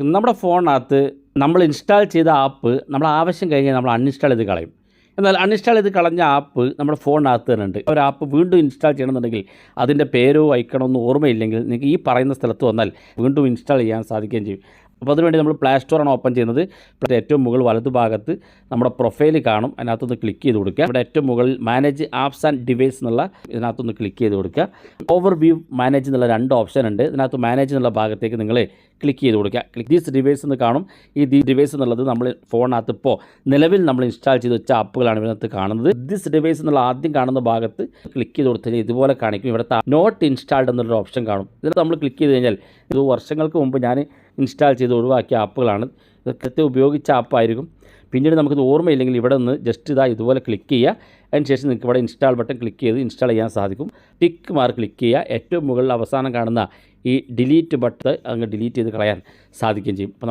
നമ്മുടെ ഫോണിനകത്ത് നമ്മൾ ഇൻസ്റ്റാൾ ചെയ്ത ആപ്പ് നമ്മൾ ആവശ്യം കഴിഞ്ഞാൽ നമ്മൾ അൺഇൻസ്റ്റാൾ ചെയ്ത് കളയും. എന്നാൽ അൺഇൻസ്റ്റാൾ ചെയ്ത് കളഞ്ഞ ആപ്പ് നമ്മുടെ ഫോണിനകത്ത് തന്നെ ഉണ്ട്. ഒരു ആപ്പ് വീണ്ടും ഇൻസ്റ്റാൾ ചെയ്യണമെന്നുണ്ടെങ്കിൽ അതിൻ്റെ പേരോ ഐക്കണോ ഒന്നും ഓർമ്മയില്ലെങ്കിൽ നിങ്ങൾക്ക് ഈ പറയുന്ന സ്ഥലത്ത് വന്നാൽ വീണ്ടും ഇൻസ്റ്റാൾ ചെയ്യാൻ സാധിക്കുകയും ചെയ്യും. അപ്പോൾ അതിനുവേണ്ടി നമ്മൾ പ്ലേ സ്റ്റോറാണ് ഓപ്പൺ ചെയ്യുന്നത്. ഏറ്റവും മുകളിൽ വലതുഭാഗത്ത് നമ്മുടെ പ്രൊഫൈൽ കാണും. അതിനകത്തൊന്ന് ക്ലിക്ക് ചെയ്ത് കൊടുക്കുക. ഇവിടെ ഏറ്റവും മുകളിൽ മാനേജ് ആപ്സ് ആൻഡ് ഡിവൈസ് എന്നുള്ള ഇതിനകത്തൊന്ന് ക്ലിക്ക് ചെയ്ത് കൊടുക്കുക. ഓവർ വ്യൂ മാനേജ് എന്നുള്ള 2 ഓപ്ഷൻ ഉണ്ട്. ഇതിനകത്ത് മാനേജ് എന്നുള്ള ഭാഗത്തേക്ക് നിങ്ങൾ ക്ലിക്ക് ചെയ്ത് കൊടുക്കുക. ക്ലിക്ക് ദീസ് ഡിവൈസ് എന്ന് കാണും. ഈ ഡിവൈസ് എന്നുള്ളത് നമ്മൾ ഫോണിനകത്ത് ഇപ്പോൾ നിലവിൽ നമ്മൾ ഇൻസ്റ്റാൾ ചെയ്ത് വെച്ച ആപ്പുകളാണ് ഇതിനകത്ത് കാണുന്നത്. ദിസ് ഡിവൈസ് എന്നുള്ള ആദ്യം കാണുന്ന ഭാഗത്ത് ക്ലിക്ക് ചെയ്ത് കൊടുത്താൽ ഇതുപോലെ കാണിക്കും. ഇവിടുത്തെ നോട്ട് ഇൻസ്റ്റാൾഡ് എന്നുള്ളൊരു ഓപ്ഷൻ കാണും. ഇതിനകത്ത് നമ്മൾ ക്ലിക്ക് ചെയ്ത് കഴിഞ്ഞാൽ ഇത് വർഷങ്ങൾക്ക് മുമ്പ് ഞാൻ ഇൻസ്റ്റാൾ ചെയ്ത് ഒഴിവാക്കിയ ആപ്പുകളാണ്. ഇതൊക്കെ ഉപയോഗിച്ച ആപ്പായിരിക്കും. പിന്നീട് നമുക്കിത് ഓർമ്മയില്ലെങ്കിൽ ഇവിടെ നിന്ന് ജസ്റ്റ് ഇതുപോലെ ക്ലിക്ക് ചെയ്യുക. അതിനുശേഷം നിങ്ങൾക്ക് ഇവിടെ ഇൻസ്റ്റാൾ ബട്ടൺ ക്ലിക്ക് ചെയ്ത് ഇൻസ്റ്റാൾ ചെയ്യാൻ സാധിക്കും. ടിക്ക് മാർക്ക് ക്ലിക്ക് ചെയ്യുക. ഏറ്റവും മുകളിൽ അവസാനം കാണുന്ന ഈ ഡിലീറ്റ് ബട്ടൺ അങ്ങ് ഡിലീറ്റ് ചെയ്ത് കളയാൻ സാധിക്കുകയും ചെയ്യും. അപ്പോൾ